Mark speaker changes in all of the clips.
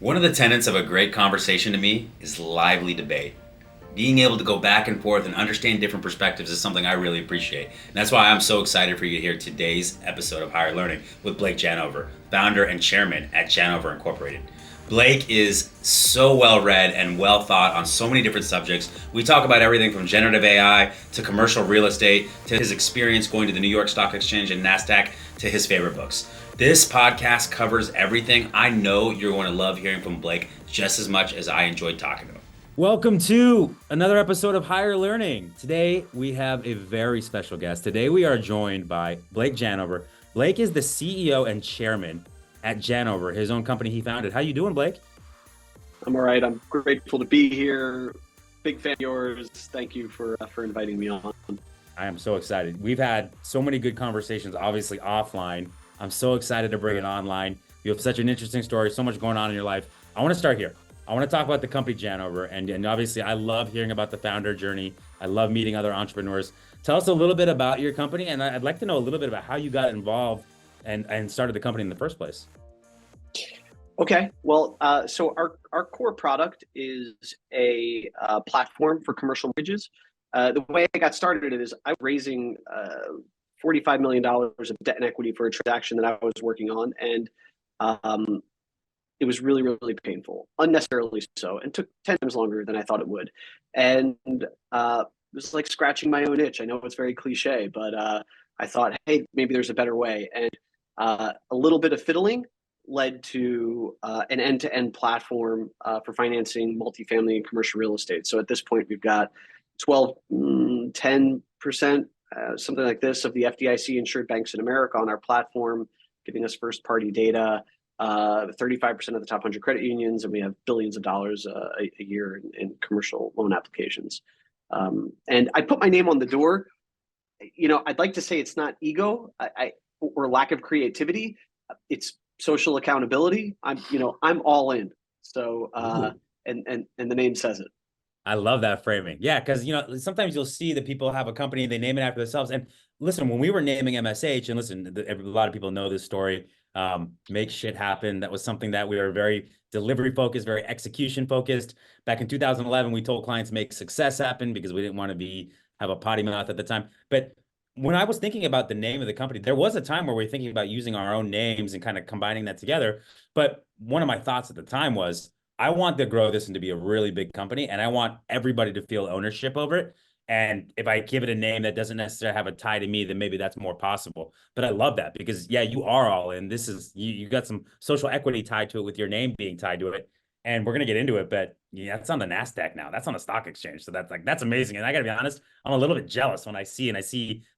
Speaker 1: One of the tenets of a great conversation to me is lively debate. Being able to go back and forth and understand different perspectives is something I really appreciate. And that's why I'm so excited for you to hear today's episode of Higher Learning with Blake Janover, founder and chairman at Janover Incorporated. Blake is so well read and well thought on so many different subjects. We talk about everything from generative AI to commercial real estate to his experience going to the New York Stock Exchange and NASDAQ to his favorite books. This podcast covers everything. I know you're going to love hearing from Blake just as much as I enjoyed talking to him. Welcome to another episode of Higher Learning. Today we have a very special guest. Today we are joined by Blake Janover. Blake is the CEO and chairman at Janover, his own company he founded. How you doing, Blake?
Speaker 2: I'm all right. I'm grateful to be here. Big fan of yours. Thank you for inviting me on.
Speaker 1: I am so excited. We've had so many good conversations, obviously offline. I'm so excited to bring it online. You have such an interesting story, so much going on in your life. I want to start here. I want to talk about the company Janover, and obviously I love hearing about the founder journey. I love meeting other entrepreneurs. Tell us a little bit about your company, and I'd like to know a little bit about how you got involved and started the company in the first place.
Speaker 2: Okay. Well, so our core product is a platform for commercial mortgages. The way I got started is I was raising $45 million of debt and equity for a transaction that I was working on. And it was really, really painful, unnecessarily so, and took 10 times longer than I thought it would. And it was like scratching my own itch. I know it's very cliche, but I thought, hey, maybe there's a better way. And a little bit of fiddling led to an end-to-end platform for financing multifamily and commercial real estate. So at this point, we've got 10%, something like this, of the FDIC insured banks in America on our platform, giving us first-party data, 35% of the top 100 credit unions, and we have billions of dollars a year in commercial loan applications. And I put my name on the door. You know, I'd like to say it's not ego or lack of creativity. It's social accountability. I'm all in. So, and the name says it.
Speaker 1: I love that framing. Yeah, because sometimes you'll see that people have a company, they name it after themselves. And listen, when we were naming MSH, and listen, a lot of people know this story. Make shit happen. That was something that we were very delivery focused, very execution focused. Back in 2011, we told clients make success happen because we didn't want to have a potty mouth at the time. But when I was thinking about the name of the company, there was a time where we were thinking about using our own names and kind of combining that together. But one of my thoughts at the time was, I want to grow this into be a really big company, and I want everybody to feel ownership over it. And if I give it a name that doesn't necessarily have a tie to me, then maybe that's more possible. But I love that because, yeah, you are all in. This is you got some social equity tied to it with your name being tied to it. And we're gonna get into it, but yeah, it's on the NASDAQ now. That's on a stock exchange. So that's amazing. And I gotta be honest, I'm a little bit jealous when I see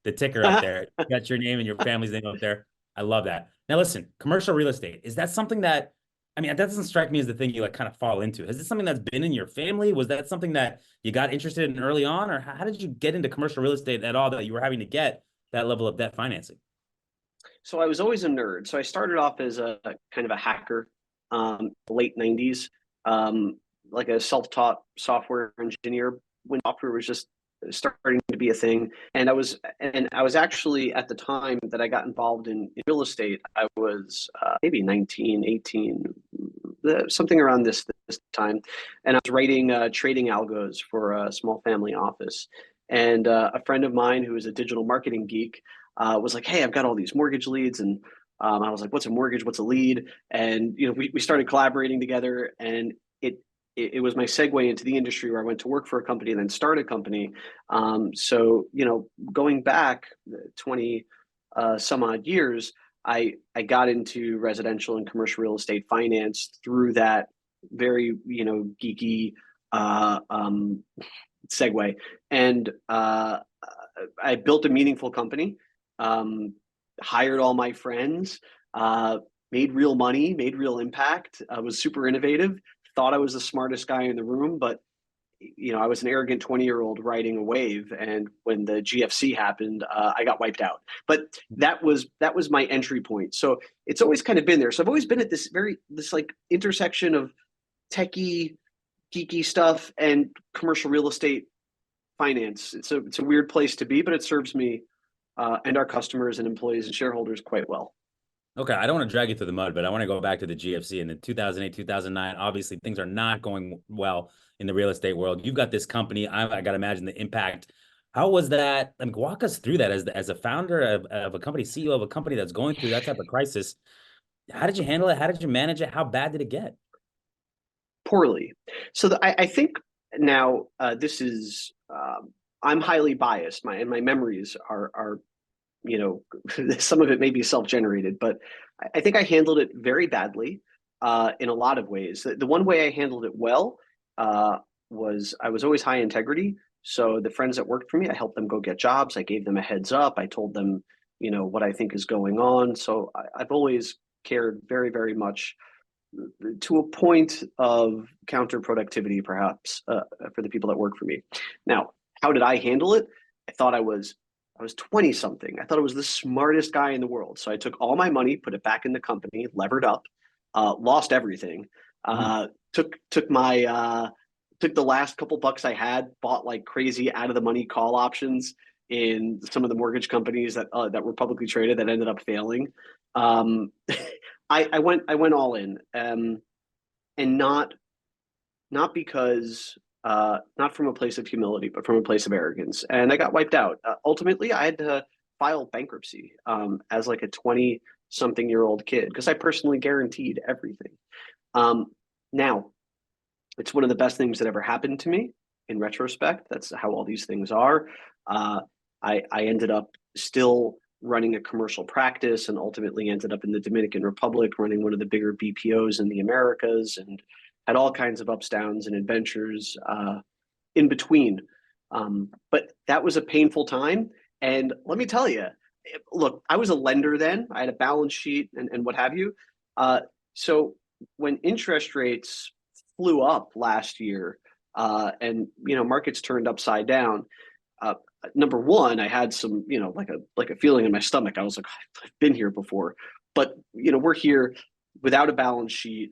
Speaker 1: the ticker up there. You got your name and your family's name up there. I love that. Now listen, commercial real estate, is that something that that doesn't strike me as the thing you kind of fall into. Is this something that's been in your family? Was that something that you got interested in early on? Or how did you get into commercial real estate at all that you were having to get that level of debt financing?
Speaker 2: So I was always a nerd. So I started off as a kind of a hacker, late 90s, like a self-taught software engineer when software was just starting to be a thing. And I was actually, at the time that I got involved in real estate, I was maybe 19, 18, something around this time. And I was writing trading algos for a small family office. And a friend of mine who is a digital marketing geek was like, hey, I've got all these mortgage leads. And I was like, what's a mortgage? What's a lead? And we started collaborating together, and it was my segue into the industry, where I went to work for a company and then start a company. So going back 20 some odd years, I got into residential and commercial real estate finance through that very geeky segue, and I built a meaningful company, hired all my friends, made real money, made real impact. I was super innovative, thought I was the smartest guy in the room, but I was an arrogant 20-year-old riding a wave, and when the GFC happened, I got wiped out. But that was my entry point. So it's always kind of been there. So I've always been at this like intersection of techie, geeky stuff and commercial real estate finance. It's a weird place to be, but it serves me and our customers and employees and shareholders quite well.
Speaker 1: Okay, I don't want to drag you through the mud, but I want to go back to the GFC and in 2008, 2009. Obviously, things are not going well in the real estate world. You've got this company. I got to imagine the impact. How was that? I mean, walk us through that as a founder of a company, CEO of a company that's going through that type of crisis. How did you handle it? How did you manage it? How bad did it get?
Speaker 2: Poorly. So I think now this is I'm highly biased. My memories are you know some of it may be self-generated, but I think I handled it very badly in a lot of ways. The one way I handled it well uh, was I was always high integrity. So the friends that worked for me, I helped them go get jobs. I gave them a heads up. I told them, what I think is going on. So I've always cared very, very much to a point of counterproductivity, perhaps, for the people that work for me. Now, how did I handle it? I thought I was 20 something. I thought I was the smartest guy in the world. So I took all my money, put it back in the company, levered up, lost everything.
Speaker 1: Mhm.
Speaker 2: Took the last couple bucks I had, bought like crazy out of the money call options in some of the mortgage companies that were publicly traded that ended up failing. Um, I went all in, and not because not from a place of humility, but from a place of arrogance. And I got wiped out. Ultimately, I had to file bankruptcy as like a 20 something year old kid because I personally guaranteed everything. Um, Now, it's one of the best things that ever happened to me in retrospect. That's how all these things are. Uh, I ended up still running a commercial practice and ultimately ended up in the Dominican Republic running one of the bigger BPOs in the Americas and had all kinds of ups, downs, and adventures in between. But that was a painful time. And let me tell you, look, I was a lender then. I had a balance sheet and what have you. So when interest rates flew up last year and markets turned upside down, uh, number one, I had some like a feeling in my stomach. I was like, I've been here before, but we're here without a balance sheet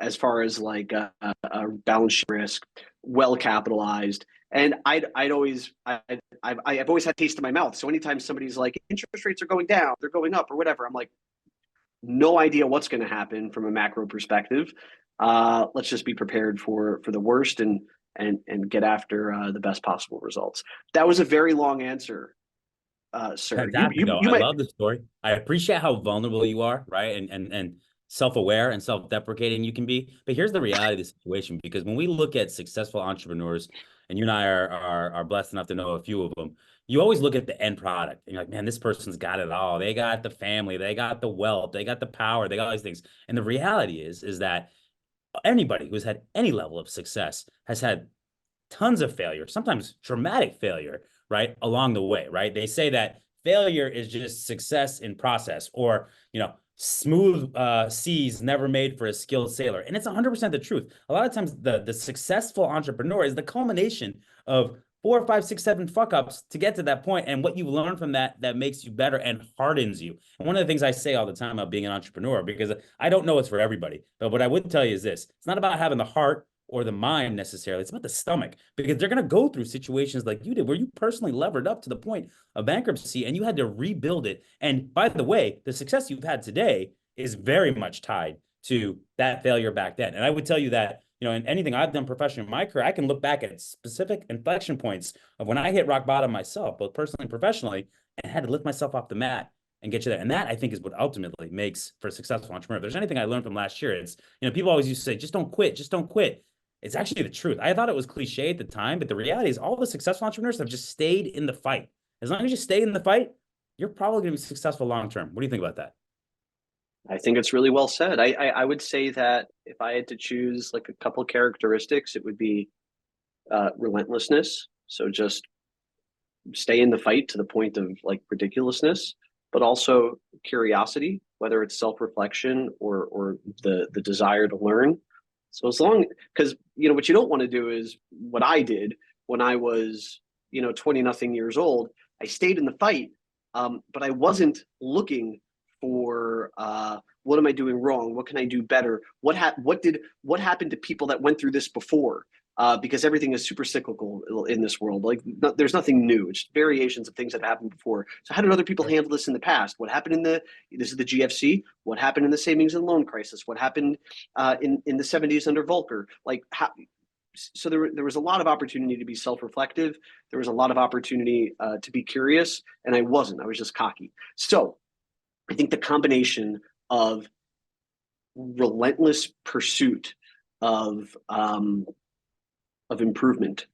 Speaker 2: as far as like a balance sheet risk, well capitalized. And I've always had taste in my mouth. So anytime somebody's like interest rates are going down, they're going up or whatever, I'm like, no idea what's going to happen from a macro perspective. Let's just be prepared for the worst and get after the best possible results. That was a very long answer, sir. You
Speaker 1: Fantastic,
Speaker 2: you
Speaker 1: though.
Speaker 2: you
Speaker 1: I
Speaker 2: might.
Speaker 1: love the story. I appreciate how vulnerable you are, right? And self-aware and self-deprecating you can be. But here's the reality of the situation, because when we look at successful entrepreneurs, and you and I are blessed enough to know a few of them, you always look at the end product and you're like, man, this person's got it all. They got the family, they got the wealth, they got the power, they got all these things. And the reality is that anybody who's had any level of success has had tons of failure, sometimes dramatic failure, right? Along the way, right? They say that failure is just success in process, or, smooth seas never made for a skilled sailor. And it's 100% the truth. A lot of times the successful entrepreneur is the culmination of 4, 5, 6, 7 fuck ups to get to that point, and what you learn from that makes you better and hardens you. And one of the things I say all the time about being an entrepreneur, because I don't know it's for everybody, but what I would tell you is this: it's not about having the heart or the mind necessarily. It's about the stomach, because they're going to go through situations like you did, where you personally levered up to the point of bankruptcy and you had to rebuild it. And by the way, the success you've had today is very much tied to that failure back then. And I would tell you that, in anything I've done professionally in my career, I can look back at specific inflection points of when I hit rock bottom myself, both personally and professionally, and had to lift myself off the mat and get you there. And that, I think, is what ultimately makes for a successful entrepreneur. If there's anything I learned from last year, it's, people always used to say, just don't quit, just don't quit. It's actually the truth. I thought it was cliche at the time, but the reality is all the successful entrepreneurs have just stayed in the fight. As long as you stay in the fight, you're probably going to be successful long term. What do you think about that?
Speaker 2: I think it's really well said. I would say that if I had to choose like a couple characteristics, it would be relentlessness. So just stay in the fight to the point of like ridiculousness, but also curiosity, whether it's self-reflection or the desire to learn. So as long because what you don't want to do is what I did when I was 20 nothing years old. I stayed in the fight, but I wasn't looking for what am I doing wrong? What can I do better? What happened to people that went through this before? because everything is super cyclical in this world. Like there's nothing new. It's variations of things that happened before. So how did other people handle this in the past? What happened in this is the GFC? What happened in the savings and loan crisis? What happened in the 70s under Volcker? Like how, so there was a lot of opportunity to be self-reflective. There was a lot of opportunity to be curious, and I wasn't. I was just cocky. So I think the combination of relentless pursuit of improvement,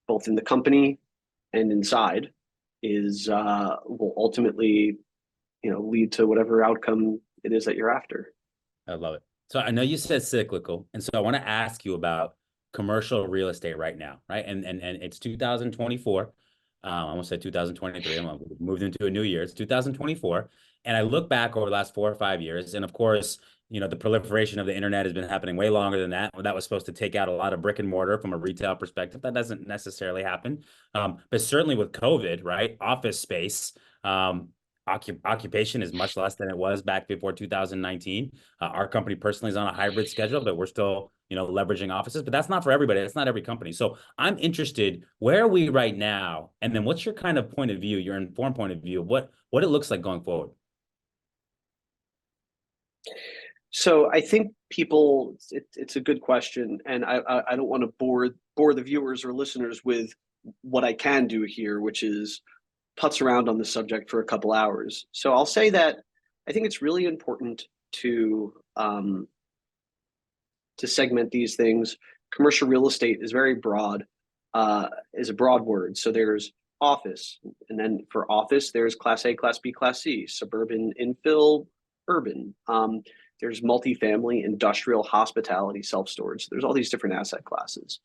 Speaker 2: both in the company and inside, is will ultimately, lead to whatever outcome it is that you're after.
Speaker 1: I love it. So I know you said cyclical, and so I want to ask you about commercial real estate right now, right? And it's 2024. I almost said 2023. I'm moved into a new year. It's 2024, and I look back over the last 4 or 5 years, and of course, the proliferation of the internet has been happening way longer than that. That was supposed to take out a lot of brick and mortar from a retail perspective. That doesn't necessarily happen, but certainly with COVID, right? Office space. Occupation is much less than it was back before 2019. Our company personally is on a hybrid schedule, but we're still, leveraging offices. But that's not for everybody. That's not every company. So I'm interested, where are we right now? And then what's your kind of point of view, your informed point of view of what it looks like going forward?
Speaker 2: So I think people, it's a good question, and I don't want to bore the viewers or listeners with what I can do here, which is putz around on the subject for a couple hours. So I'll say that I think it's really important to segment these things. Commercial real estate is very broad, is a broad word. So there's office, and then for office, there's Class A, Class B, Class C, suburban, infill, urban. There's multifamily, industrial, hospitality, self-storage. There's all these different asset classes.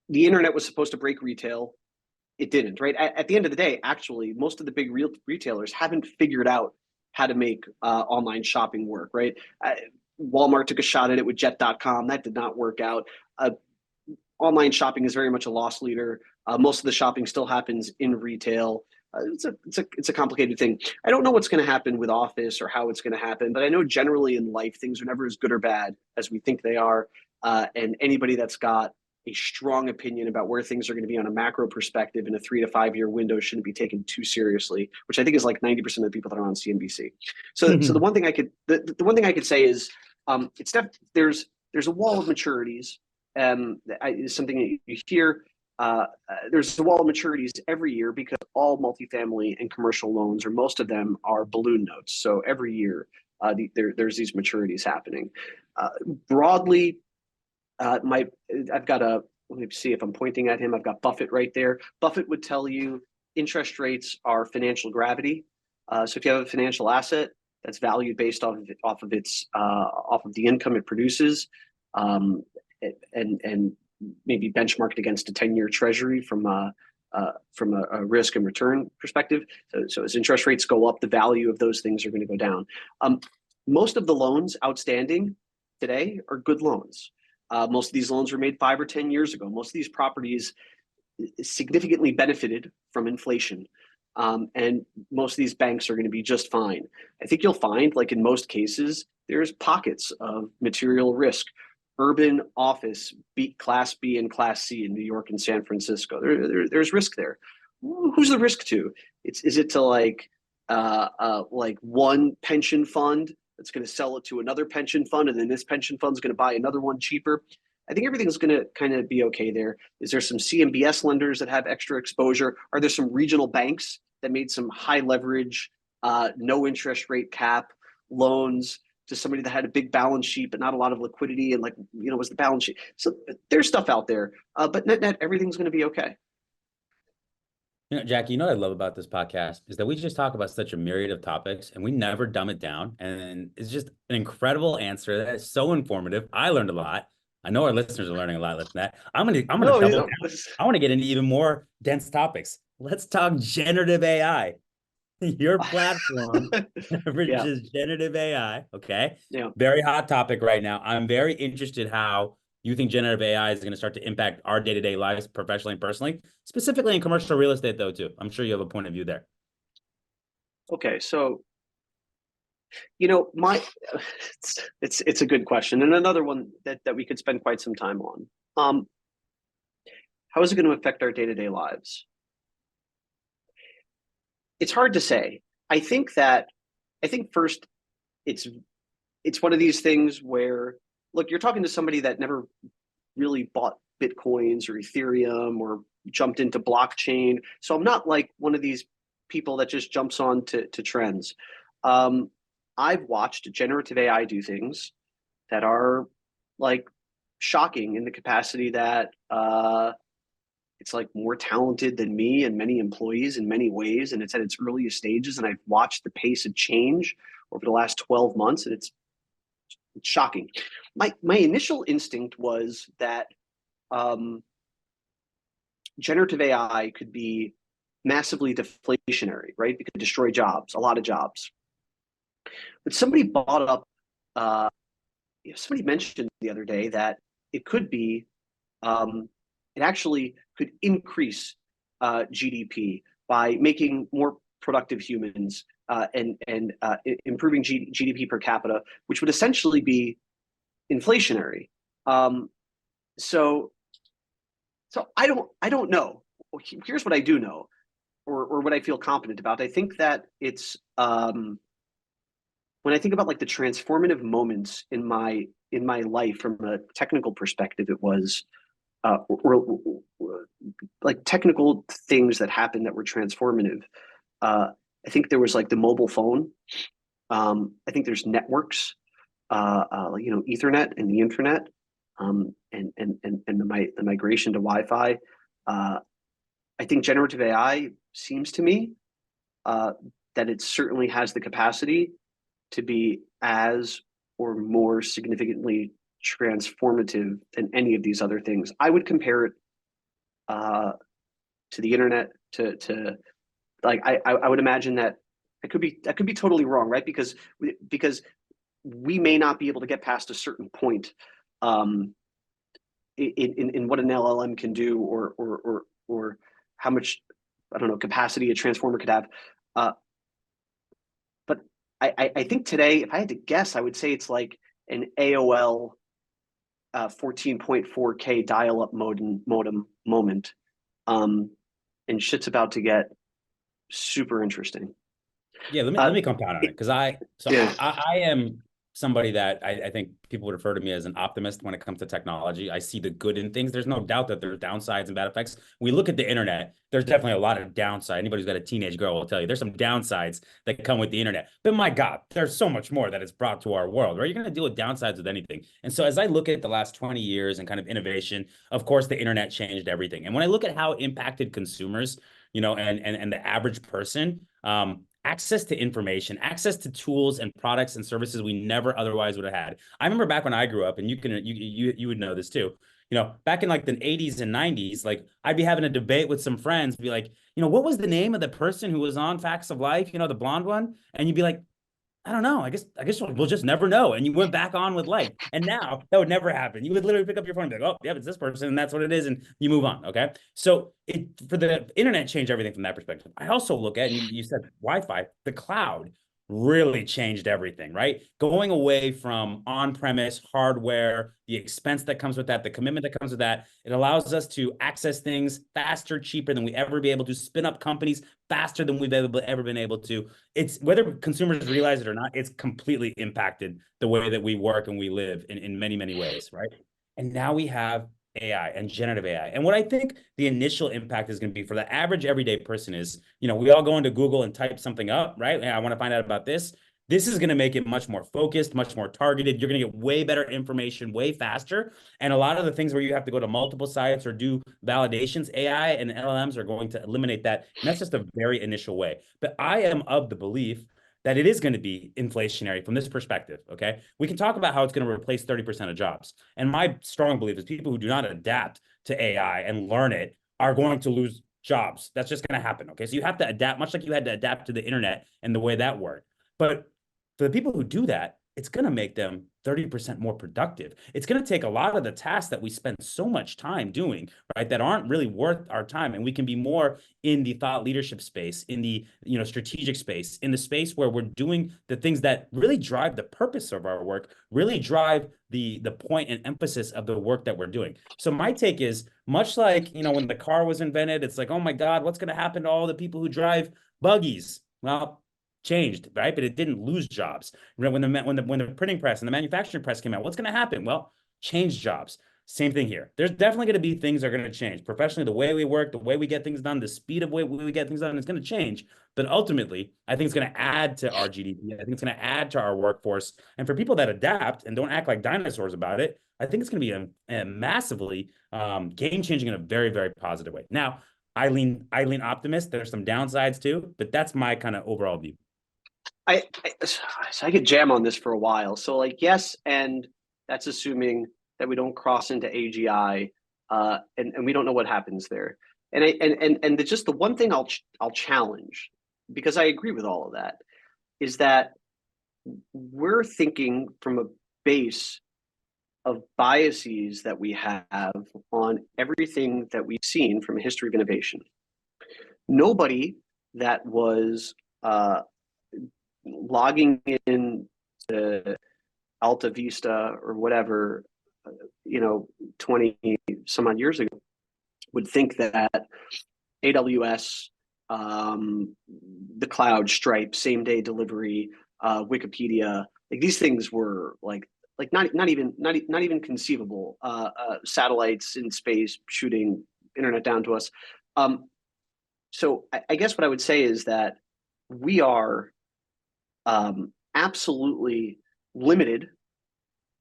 Speaker 2: The internet was supposed to break retail. It didn't, right? At the end of the day, actually, most of the big retailers haven't figured out how to make online shopping work, right? Walmart took a shot at it with jet.com. That did not work out. Online shopping is very much a loss leader. Most of the shopping still happens in retail. It's a complicated thing. I don't know what's going to happen with office or how it's going to happen, but I know generally in life, things are never as good or bad as we think they are. And anybody that's got a strong opinion about where things are going to be on a macro perspective in a 3 to 5 year window shouldn't be taken too seriously, which I think is like 90% of the people that are on CNBC. So the one thing I could the one thing I could say is there's a wall of maturities. Is something that you hear. There's a wall of maturities every year because all multifamily and commercial loans, or most of them, are balloon notes. So every year there's these maturities happening. Broadly, I've got let me see if I'm pointing at him. I've got Buffett right there. Buffett would tell you interest rates are financial gravity. So if you have a financial asset that's valued based off of the income it produces, and maybe benchmarked against a 10-year treasury from a risk and return perspective. So as interest rates go up, the value of those things are going to go down. Most of the loans outstanding today are good loans. Most of these loans were made 5 or 10 years ago. Most of these properties significantly benefited from inflation. And most of these banks are going to be just fine. I think you'll find, like in most cases, there's pockets of material risk. Urban office, Class B and Class C in New York and San Francisco. There's risk there. Who's the risk to? Is it to like one pension fund that's going to sell it to another pension fund, and then this pension fund's going to buy another one cheaper? I think everything's going to kind of be okay there. Is there some CMBS lenders that have extra exposure? Are there some regional banks that made some high leverage, no interest rate cap loans to somebody that had a big balance sheet but not a lot of liquidity, and was the balance sheet? So there's stuff out there, but net everything's going to be okay.
Speaker 1: Jackie, what I love about this podcast is that we just talk about such a myriad of topics and we never dumb it down. And it's just an incredible answer that is so informative. I learned a lot. I know our listeners are learning a lot. Listen to that. I'm gonna double down. I want to get into even more dense topics. Let's talk generative AI. Your platform leverages generative AI. Okay.
Speaker 2: Yeah.
Speaker 1: Very hot topic right now. I'm very interested how you think generative AI is going to start to impact our day-to-day lives, professionally and personally, specifically in commercial real estate, though, too. I'm sure you have a point of view there.
Speaker 2: Okay. So You know, my it's a good question, and another one that we could spend quite some time on. How is it going to affect our day-to-day lives? It's hard to say. I think that I think first it's it's one of these things where, look, you're talking to somebody that never really bought bitcoins or Ethereum or jumped into blockchain. So I'm not like one of these people that just jumps on to trends. Um, I've watched generative AI do things that are like shocking in the capacity that it's like more talented than me and many employees in many ways, and it's at its earliest stages. And I've watched the pace of change over the last 12 months, and it's shocking. My initial instinct was that um, generative AI could be massively deflationary, right? It could destroy jobs, a lot of jobs. But somebody brought up, uh, somebody mentioned the other day that it could be, um, it actually could increase GDP by making more productive humans and improving GDP per capita, which would essentially be inflationary. Um, so so I don't know. Here's what I do know, or what I feel confident about. I think that it's when I think about like the transformative moments in my life from a technical perspective, it was like technical things that happened that were transformative. Uh, I think there was like the mobile phone. I think there's networks, you know, Ethernet and the internet, and the migration to Wi-Fi. Uh, I think generative AI seems to me uh, that it certainly has the capacity to be as or more significantly transformative than any of these other things. I would compare it uh, to the internet, to like I would imagine that I could be totally wrong, right? Because we may not be able to get past a certain point um, in what an LLM can do, or how much, I don't know, capacity a transformer could have. Uh, but I think today, if I had to guess, I would say it's like an AOL 14.4K dial-up modem moment, and shit's about to get super interesting.
Speaker 1: Yeah, let
Speaker 2: Uh,
Speaker 1: me compound on it because
Speaker 2: yeah,
Speaker 1: I am somebody that I think people would refer to me as an optimist when it comes to technology. I see the good in things. There's no doubt that there's downsides and bad effects. We look at the internet, there's definitely a lot of downside. Anybody who's got a teenage girl will tell you there's some downsides that come with the internet. But my God, there's so much more that it's brought to our world, right? You're going to deal with downsides with anything. And so as I look at the last 20 years and kind of innovation, of course, the internet changed everything. And when I look at how it impacted consumers, you know, and the average person, access to information, access to tools and products and services we never otherwise would have had. I remember back when I grew up, and you would know this too. You know, back in like the 80s and 90s, like I'd be having a debate with some friends, be like, you know, what was the name of the person who was on Facts of Life? You know, the blonde one, and you'd be like, I don't know. I guess we'll just never know. And you went back on with life. And now that would never happen. You would literally pick up your phone and be like, oh, yeah, it's this person, and that's what it is, and you move on. Okay. So it for the internet changed everything from that perspective. I also look at, and you said Wi-Fi, the cloud really changed everything, right? Going away from on-premise hardware, the expense that comes with that, the commitment that comes with that, it allows us to access things faster, cheaper than we ever be able to, spin up companies faster than we've ever been able to. It's whether consumers realize it or not, it's completely impacted the way that we work and we live in many, many ways, right? And now we have AI and generative AI. And what I think the initial impact is going to be for the average everyday person is, you know, we all go into Google and type something up, right? I want to find out about this. This is going to make it much more focused, much more targeted. You're going to get way better information way faster. And a lot of the things where you have to go to multiple sites or do validations, AI and LLMs are going to eliminate that. And that's just a very initial way. But I am of the belief that it is going to be inflationary from this perspective. Okay. We can talk about how it's going to replace 30% of jobs. And my strong belief is people who do not adapt to AI and learn it are going to lose jobs. That's just going to happen. Okay. So you have to adapt, much like you had to adapt to the internet and the way that worked. But for the people who do that, it's going to make them 30% more productive. It's going to take a lot of the tasks that we spend so much time doing, right, that aren't really worth our time. And we can be more in the thought leadership space, in the, strategic space, in the space where we're doing the things that really drive the purpose of our work, really drive the point and emphasis of the work that we're doing. So my take is, much like, when the car was invented, it's like, oh my God, what's going to happen to all the people who drive buggies? Well, changed, right? But it didn't lose jobs. When the printing press and the manufacturing press came out, what's going to happen? Well, change jobs. Same thing here. There's definitely going to be things that are going to change. Professionally, the way we work, the way we get things done, the speed of way we get things done is going to change. But ultimately, I think it's going to add to our GDP. I think it's going to add to our workforce. And for people that adapt and don't act like dinosaurs about it, I think it's going to be a massively game changing in a very, very positive way. Now, I lean optimist. There's some downsides too, but that's my kind of overall view.
Speaker 2: I could jam on this for a while. So like, yes, and that's assuming that we don't cross into AGI, and we don't know what happens there. And just the one thing I'll challenge, because I agree with all of that, is that we're thinking from a base of biases that we have on everything that we've seen from a history of innovation. Nobody that was logging in to Alta Vista or whatever, 20 some odd years ago, would think that AWS, the cloud, Stripe, same day delivery, Wikipedia, like these things were like not even conceivable. Satellites in space shooting internet down to us. So I guess what I would say is that we are absolutely limited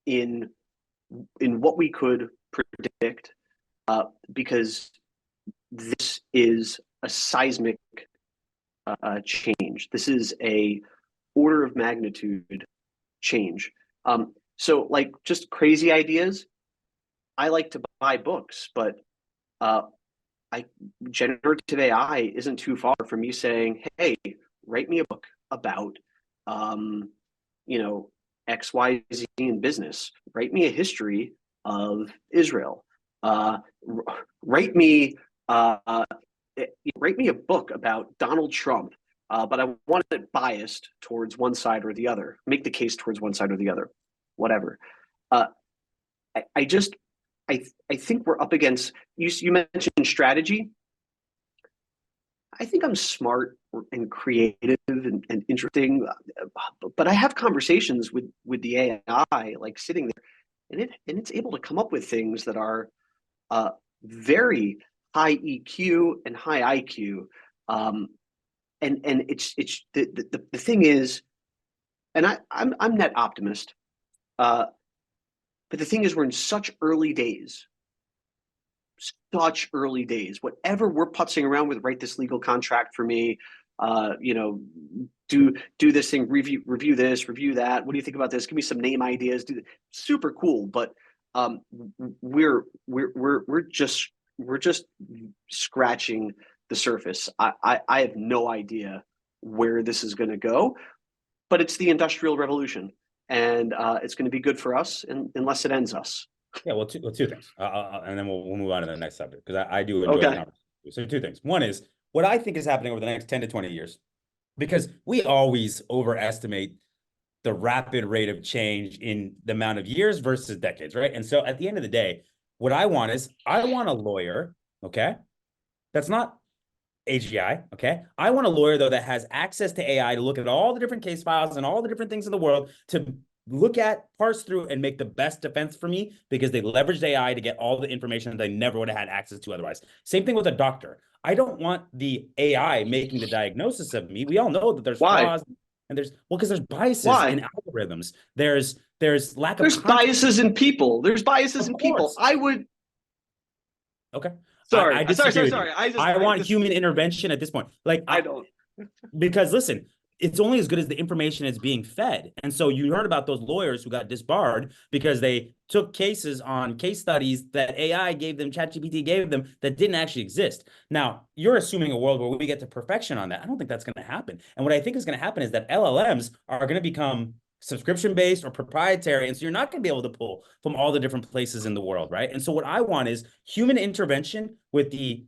Speaker 2: in what we could predict, because this is a seismic change. This is a order of magnitude change. So like just crazy ideas. I like to buy books, but generative AI isn't too far from me saying, hey, write me a book about XYZ in business. Write me a history of Israel. Write me a book about Donald Trump, but I want it biased towards one side or the other. Make the case towards one side or the other, whatever. I think we're up against, you mentioned strategy. I think I'm smart and creative and interesting, but I have conversations with the AI, like sitting there, and it's able to come up with things that are very high EQ and high IQ. And it's the thing is, and I'm net optimist, but the thing is, we're in such early days. Whatever we're putzing around with, write this legal contract for me, do this thing, review this, review that. What do you think about this? Give me some name ideas. Super cool, but we're just scratching the surface. I have no idea where this is going to go, but it's the Industrial Revolution, and it's going to be good for us unless it ends us.
Speaker 1: Yeah, well, two things, and then we'll move on to the next subject, because I do enjoy the conversation. So two things. One is what I think is happening over the next 10 to 20 years, because we always overestimate the rapid rate of change in the amount of years versus decades, right? And so at the end of the day, what I want a lawyer, okay, that's not AGI, okay? I want a lawyer, though, that has access to AI to look at all the different case files and all the different things in the world to look at, parse through, and make the best defense for me, because they leveraged AI to get all the information that they never would have had access to otherwise. Same thing with a doctor. I don't want the AI making the diagnosis of me. We all know that there's flaws, and because there's biases in algorithms. There's lack of
Speaker 2: There's biases in people. There's biases in people.
Speaker 1: Okay.
Speaker 2: Sorry.
Speaker 1: I want human intervention at this point. Like
Speaker 2: I don't.
Speaker 1: Because listen, it's only as good as the information is being fed. And so you heard about those lawyers who got disbarred because they took cases on case studies that AI gave them, ChatGPT gave them, that didn't actually exist. Now, you're assuming a world where we get to perfection on that. I don't think that's going to happen. And what I think is going to happen is that LLMs are going to become subscription-based or proprietary. And so you're not going to be able to pull from all the different places in the world, right? And so what I want is human intervention with the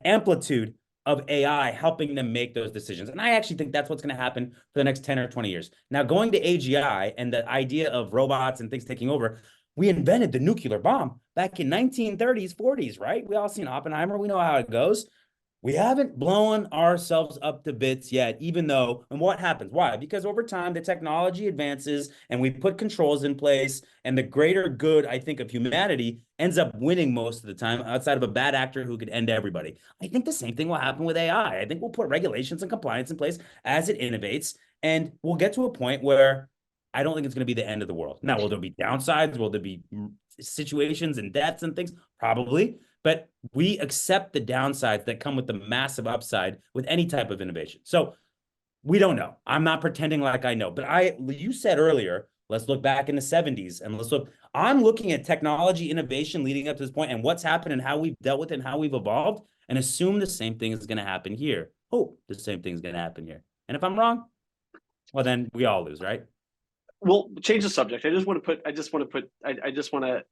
Speaker 1: amplitude of AI helping them make those decisions. And I actually think that's what's going to happen for the next 10 or 20 years. Now, going to AGI and the idea of robots and things taking over, we invented the nuclear bomb back in 1930s, 40s, right? We all seen Oppenheimer. We know how it goes. We haven't blown ourselves up to bits yet, even though, and what happens? Why? Because over time, the technology advances and we put controls in place, and the greater good, I think, of humanity ends up winning most of the time outside of a bad actor who could end everybody. I think the same thing will happen with AI. I think we'll put regulations and compliance in place as it innovates, and we'll get to a point where I don't think it's going to be the end of the world. Now, will there be downsides? Will there be situations and deaths and things? Probably. But we accept the downsides that come with the massive upside with any type of innovation. So we don't know. I'm not pretending like I know. But you said earlier, let's look back in the 70s and let's look. I'm looking at technology innovation leading up to this point and what's happened and how we've dealt with it and how we've evolved and assume the same thing is going to happen here. Hope the same thing is going to happen here. And if I'm wrong, well, then we all lose, right?
Speaker 2: Well, change the subject. I just want to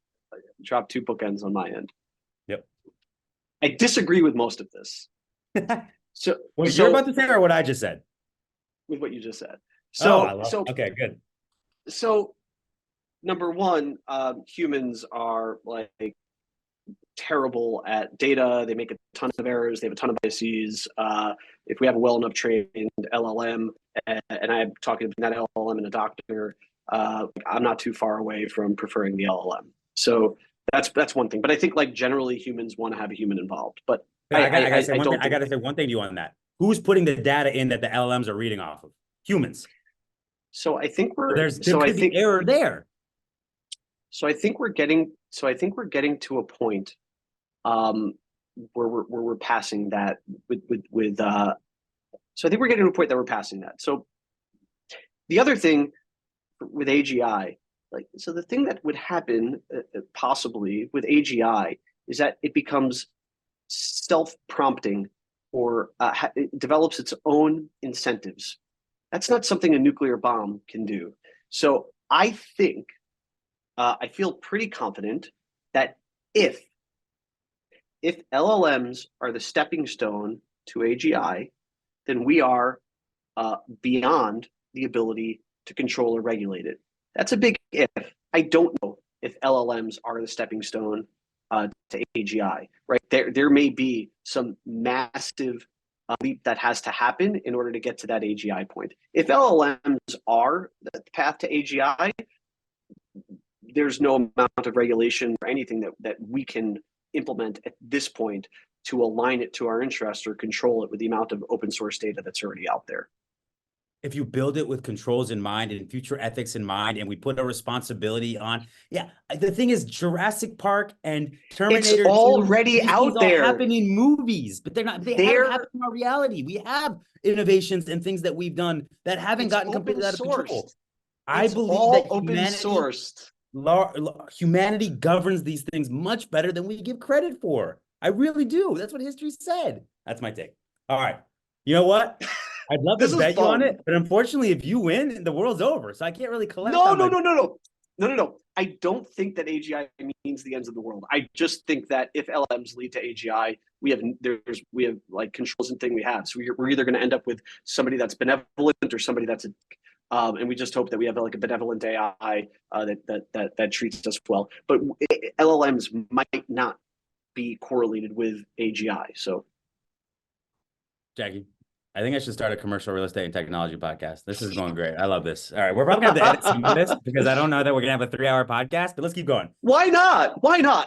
Speaker 2: drop two bookends on my end.
Speaker 1: Yep.
Speaker 2: I disagree with most of this. So
Speaker 1: what you're about to say or what I just said?
Speaker 2: With what you just said.
Speaker 1: Okay, good.
Speaker 2: So number one, humans are like terrible at data. They make a ton of errors. They have a ton of biases. If we have a well enough trained LLM, and I'm talking about that LLM and a doctor, I'm not too far away from preferring the LLM. So that's one thing. But I think like generally humans want to have a human involved. But
Speaker 1: I gotta say one thing to you on that. Who's putting the data in that the LLMs are reading off of? Humans.
Speaker 2: So I think
Speaker 1: there could be error there.
Speaker 2: So I think we're getting to a point where we're passing that with so I think we're getting to a point that we're passing that. So the other thing with AGI, so the thing that would happen possibly with AGI is that it becomes self-prompting or it develops its own incentives. That's not something a nuclear bomb can do. So I think I feel pretty confident that if LLMs are the stepping stone to AGI, then we are beyond the ability to control or regulate it. That's a big if. I don't know if LLMs are the stepping stone to AGI, right? There may be some massive leap that has to happen in order to get to that AGI point. If LLMs are the path to AGI, there's no amount of regulation or anything that we can implement at this point to align it to our interest or control it with the amount of open source data that's already out there.
Speaker 1: If you build it with controls in mind and future ethics in mind, and we put a responsibility on, the thing is Jurassic Park and Terminator.
Speaker 2: It's already out there.
Speaker 1: All happen in movies, but they're not. They haven't happened in our reality. We have innovations and things that we've done that haven't gotten completely out of control. I believe that humanity governs these things much better than we give credit for. I really do. That's what history said. That's my take. All right. You know what? I'd love to bet you on it, but unfortunately, if you win, the world's over. So I can't really collect.
Speaker 2: No. I don't think that AGI means the ends of the world. I just think that if LMs lead to AGI, we have like controls and thing we have. So we're either going to end up with somebody that's benevolent or somebody that's and we just hope that we have like a benevolent AI that treats us well. But LLMs might not be correlated with AGI. So,
Speaker 1: Jackie, I think I should start a commercial real estate and technology podcast. This is going great. I love this. All right. We're probably going to have to edit some of this because I don't know that we're going to have a 3-hour podcast, but let's keep going.
Speaker 2: Why not?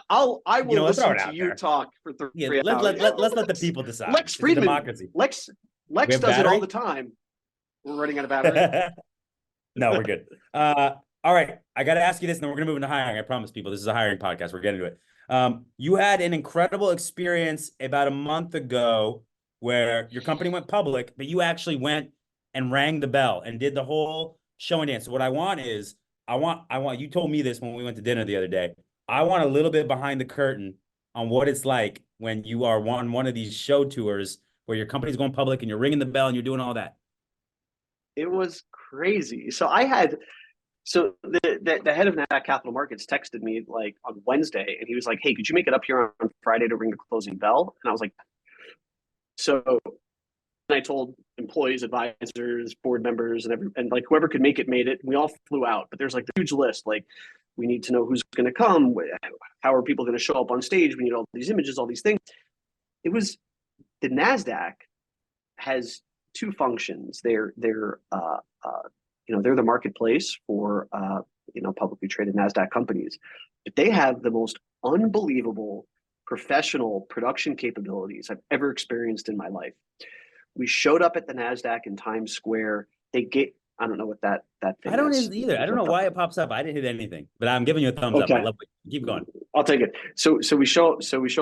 Speaker 2: I will listen to you talk for 3 hours.
Speaker 1: Let's let the people decide.
Speaker 2: Lex Friedman.
Speaker 1: Democracy.
Speaker 2: Lex does it all the time. We're running out of battery.
Speaker 1: No, we're good. All right. I got to ask you this, and then we're going to move into hiring. I promise people this is a hiring podcast. We're getting to it. You had an incredible experience about a month ago where your company went public, but you actually went and rang the bell and did the whole show and dance. So what I want is, you told me this when we went to dinner the other day. I want a little bit behind the curtain on what it's like when you are on one of these show tours where your company's going public and you're ringing the bell and you're doing all that.
Speaker 2: it was crazy. So the head of NASDAQ Capital Markets texted me like on Wednesday, and he was like, "Hey, could you make it up here on Friday to ring the closing bell?" And I was like, "So." And I told employees, advisors, board members, and like whoever could make it made it. We all flew out, but there's like a huge list. Like, we need to know who's going to come. How are people going to show up on stage? We need all these images, all these things. It was the NASDAQ has two functions. They're the marketplace for publicly traded NASDAQ companies, but they have the most unbelievable professional production capabilities I've ever experienced in my life. We showed up at the NASDAQ in Times Square. I don't know what that thing
Speaker 1: I don't
Speaker 2: is.
Speaker 1: either. I don't know why it pops up. I didn't hit anything, but I'm giving you a thumbs up. I
Speaker 2: Okay.
Speaker 1: love it. Keep going.
Speaker 2: I'll take it. So we show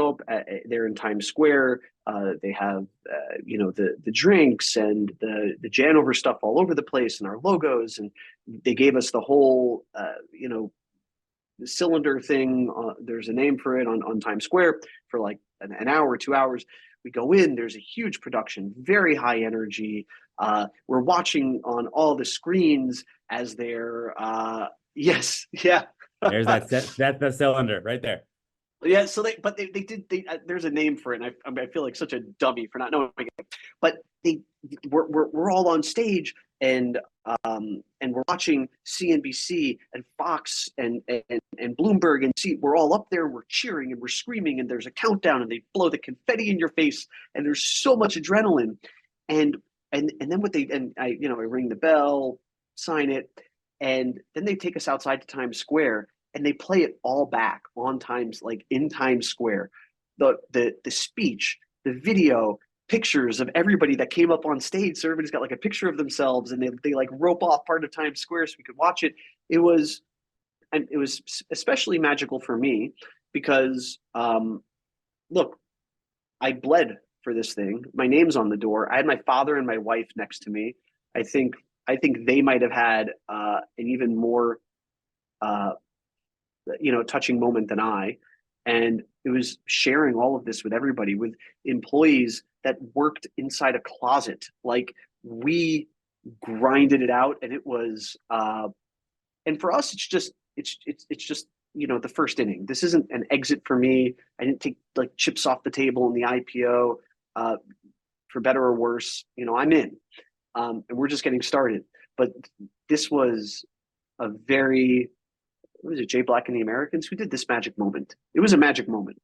Speaker 2: up there in Times Square. They have the drinks and the Janover stuff all over the place and our logos, and they gave us the whole the cylinder thing. There's a name for it on Times Square for like an hour, 2 hours. We go in. There's a huge production, very high energy. We're watching on all the screens as they're yes, yeah.
Speaker 1: There's that's the cylinder right there.
Speaker 2: Yeah, so they did there's a name for it, and I feel like such a dummy for not knowing it. But we're all on stage, and we're watching CNBC and Fox and Bloomberg, and we're all up there, we're cheering and we're screaming, and there's a countdown, and they blow the confetti in your face, and there's so much adrenaline, and then I ring the bell, sign it, and then they take us outside to Times Square, and they play it all back on Times, like in Times Square, the speech, the video, pictures of everybody that came up on stage. So everybody's got like a picture of themselves, and they like rope off part of Times Square so we could watch it. It was especially magical for me because look, I bled for this thing. My name's on the door. I had my father and my wife next to me. I think they might have had an even more touching moment than I. And it was sharing all of this with everybody, with employees that worked inside a closet. Like, we grinded it out, and it was and for us it's just the first inning. This isn't an exit for me. I didn't take like chips off the table in the IPO. For better or worse, I'm in, and we're just getting started. But this was a very, what was it, Jay Black and the Americans? Who did this magic moment? It was a magic moment.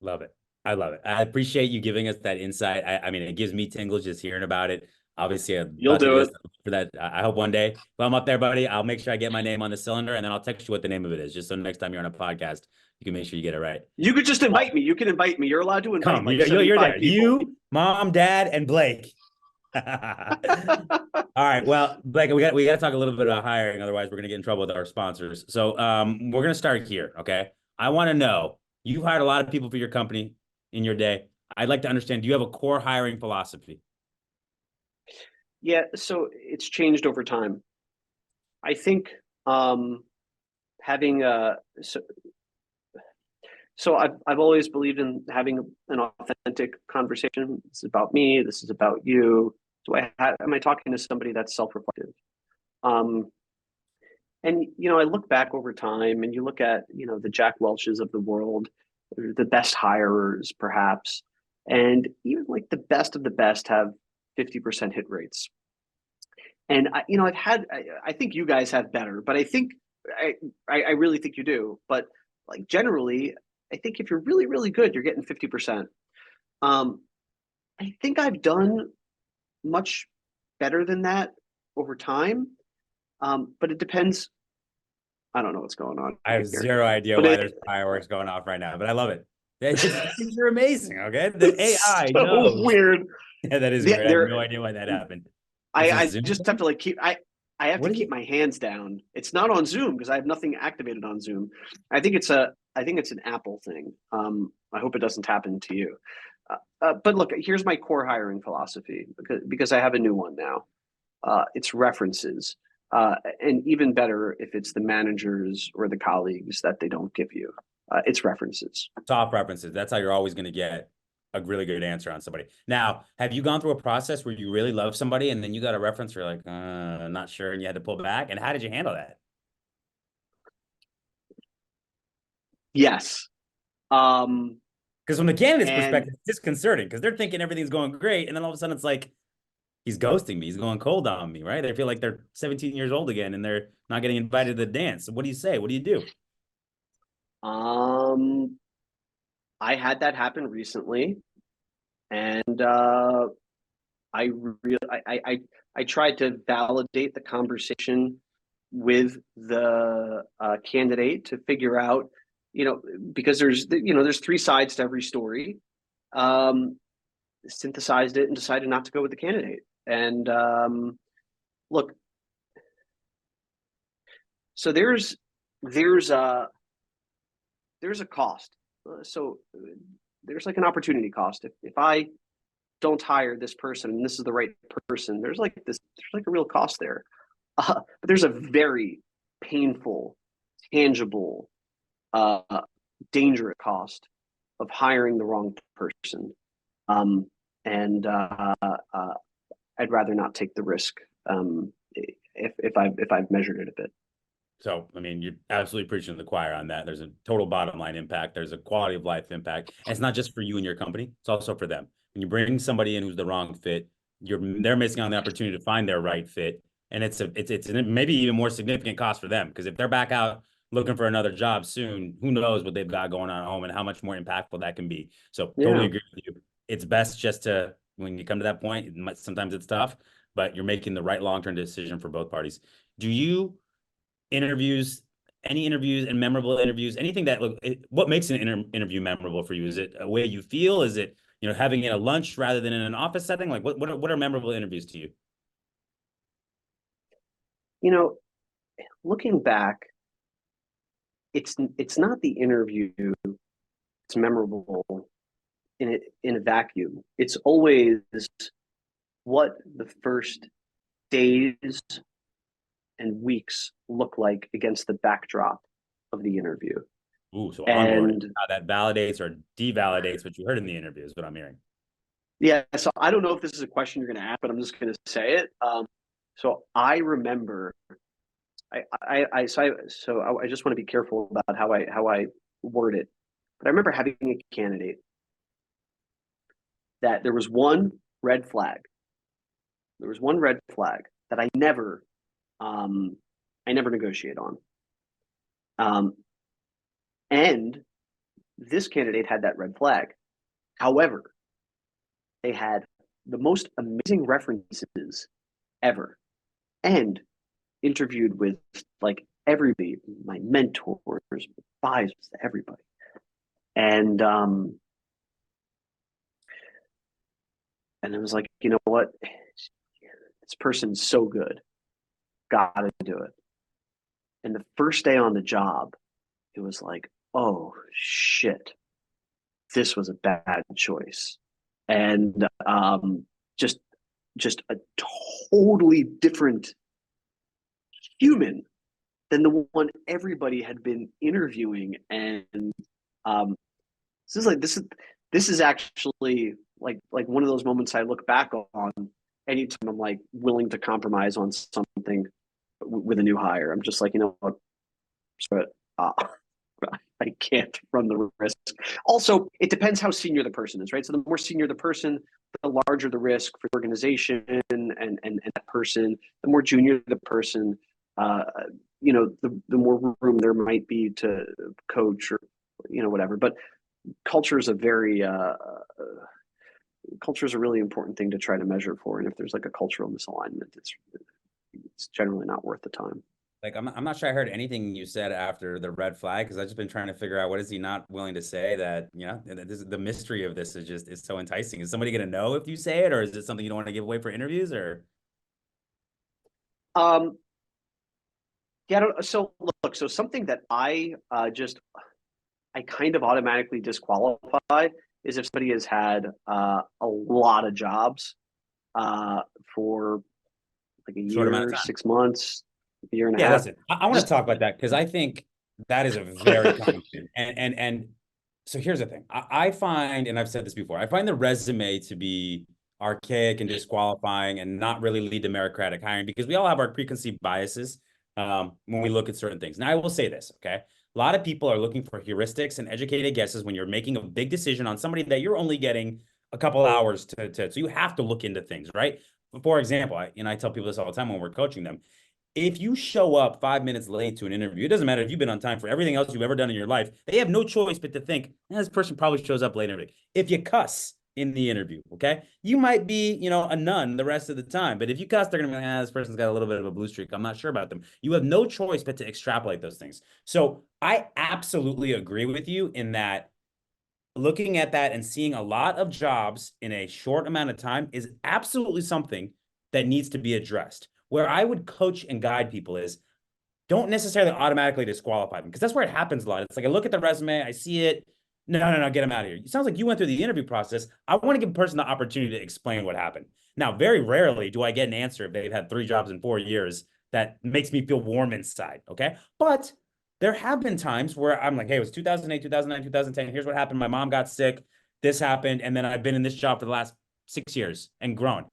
Speaker 1: Love it. I love it. I appreciate you giving us that insight. I mean, it gives me tingles just hearing about it. Obviously, a
Speaker 2: You'll
Speaker 1: bucket
Speaker 2: do it.
Speaker 1: list for that. I hope one day, if I'm up there, buddy, I'll make sure I get my name on the cylinder, and then I'll text you what the name of it is, just so next time you're on a podcast, you can make sure you get it right.
Speaker 2: You could just invite me. You can invite me. You're allowed to invite like
Speaker 1: you're there.
Speaker 2: people.
Speaker 1: You, mom, dad, and Blake. All right. Well, Blake, we got to talk a little bit about hiring. Otherwise, we're gonna get in trouble with our sponsors. So we're gonna start here. Okay. I want to know, you've hired a lot of people for your company in your day. I'd like to understand, do you have a core hiring philosophy?
Speaker 2: Yeah, so it's changed over time. I think having so I've always believed in having an authentic conversation. This is about me. This is about you. Am I talking to somebody that's self-reflective? And I look back over time, and you look at the Jack Welches of the world, the best hirers perhaps, and even like the best of the best have 50% hit rates. And I think you guys have better, but I really think you do. But like generally, I think if you're really, really good, you're getting 50%. I think I've done much better than that over time. But it depends. I don't know what's going on.
Speaker 1: I have zero idea why there's fireworks going off right now, but I love it. Things are amazing. Okay. The AI
Speaker 2: so
Speaker 1: knows.
Speaker 2: weird.
Speaker 1: Yeah, that is weird. I have no idea why that happened.
Speaker 2: I just have to like I have to keep
Speaker 1: it?
Speaker 2: my hands down. It's not on Zoom because I have nothing activated on Zoom. I think it's an Apple thing. I hope it doesn't happen to you. But look, here's my core hiring philosophy, because I have a new one now. It's references, and even better if it's the managers or the colleagues that they don't give you. It's references.
Speaker 1: Soft references. That's how you're always going to get a really good answer on somebody. Now, have you gone through a process where you really love somebody and then you got a reference, you're like, not sure, and you had to pull back? And how did you handle that?
Speaker 2: Yes.
Speaker 1: Because from the candidate's
Speaker 2: And
Speaker 1: perspective, it's disconcerting because they're thinking everything's going great. And then all of a sudden it's like, he's ghosting me. He's going cold on me, right? They feel like they're 17 years old again and they're not getting invited to the dance. So what do you say? What do you do?
Speaker 2: um, I had that happen recently, and I really I tried to validate the conversation with the candidate to figure out, because there's three sides to every story. Um, Synthesized it and decided not to go with the candidate. And look, so there's a there's a cost. So there's like an opportunity cost. If I don't hire this person and this is the right person, there's like a real cost there. But there's a very painful, tangible, uh, dangerous cost of hiring the wrong person. Um, and I'd rather not take the risk, if I've measured it a bit.
Speaker 1: So, I mean, you're absolutely preaching to the choir on that. There's a total bottom line impact. There's a quality of life impact. And it's not just for you and your company. It's also for them. When you bring somebody in who's the wrong fit, they're missing on the opportunity to find their right fit. And it's maybe even more significant cost for them. Because if they're back out looking for another job soon, who knows what they've got going on at home and how much more impactful that can be. So totally
Speaker 2: Yeah.
Speaker 1: agree with you. It's best just to, when you come to that point, sometimes it's tough, but you're making the right long-term decision for both parties. Do you interviews, any interviews and memorable interviews, anything that what makes an interview memorable for you? Is it a way you feel? Is it, having it at a lunch rather than in an office setting? Like what are memorable interviews to you?
Speaker 2: You know, Looking back, it's not the interview that's memorable in a vacuum. It's always what the first days and weeks look like against the backdrop of the interview.
Speaker 1: Ooh, so onboarding,
Speaker 2: And
Speaker 1: how that validates or devalidates what you heard in the interview is what I'm hearing.
Speaker 2: yeah, so I don't know if this is a question you're going to ask, but I'm just going to say it. So I remember, I just want to be careful about how I word it. But I remember having a candidate that there was one red flag. There was one red flag that um, I never negotiate on. Um, and this candidate had that red flag. However, they had the most amazing references ever, and interviewed with like everybody, my mentors, advisors, everybody. And it was like, you know what? This person's so good. Gotta do it. And the first day on the job, it was like, oh shit, this was a bad choice. And just just a totally different human than the one everybody had been interviewing. And um, this is actually like one of those moments I look back on anytime I'm like willing to compromise on something with a new hire. I'm just like, you know what, but I can't run the risk. Also, it depends how senior the person is, right? So the more senior the person, the larger the risk for the organization and that person. The more junior the person, uh, the more room there might be to coach or whatever. But culture is a very culture is a really important thing to try to measure for. And if there's like a cultural misalignment, it's generally not worth the time.
Speaker 1: Like, I'm not sure I heard anything you said after the red flag because I've just been trying to figure out what is he not willing to say that, the mystery of this is so enticing. Is somebody going to know if you say it, or is it something you don't want to give away for interviews, or?
Speaker 2: Um, yeah. So look, so something that I kind of automatically disqualify is if somebody has had a lot of jobs for like a
Speaker 1: Short amount
Speaker 2: year,
Speaker 1: of time.
Speaker 2: 6 months, a year and a
Speaker 1: Yeah,
Speaker 2: half.
Speaker 1: listen, I want to
Speaker 2: Just
Speaker 1: talk about that because I think that is a very common thing. And So here's the thing. I find, and I've said this before, I find the resume to be archaic and disqualifying and not really lead to meritocratic hiring because we all have our preconceived biases when we look at certain things. Now, I will say this, okay? A lot of people are looking for heuristics and educated guesses when you're making a big decision on somebody that you're only getting a couple hours so you have to look into things, right? For example, I tell people this all the time when we're coaching them. If you show up 5 minutes late to an interview, it doesn't matter if you've been on time for everything else you've ever done in your life. They have no choice but to think, this person probably shows up late. If you cuss in the interview, okay, you might be, a nun the rest of the time. But if you cuss, they're going to be like, this person's got a little bit of a blue streak. I'm not sure about them. You have no choice but to extrapolate those things. So I absolutely agree with you in that looking at that and seeing a lot of jobs in a short amount of time is absolutely something that needs to be addressed. Where I would coach and guide people is don't necessarily automatically disqualify them because that's where it happens a lot. It's like I look at the resume, I see it. No, get them out of here. It sounds like you went through the interview process. I want to give a person the opportunity to explain what happened. Now, very rarely do I get an answer if they've had 3 jobs in 4 years that makes me feel warm inside. Okay. But there have been times where I'm like, hey, it was 2008, 2009, 2010. Here's what happened. My mom got sick. This happened. And then I've been in this job for the last 6 years and grown.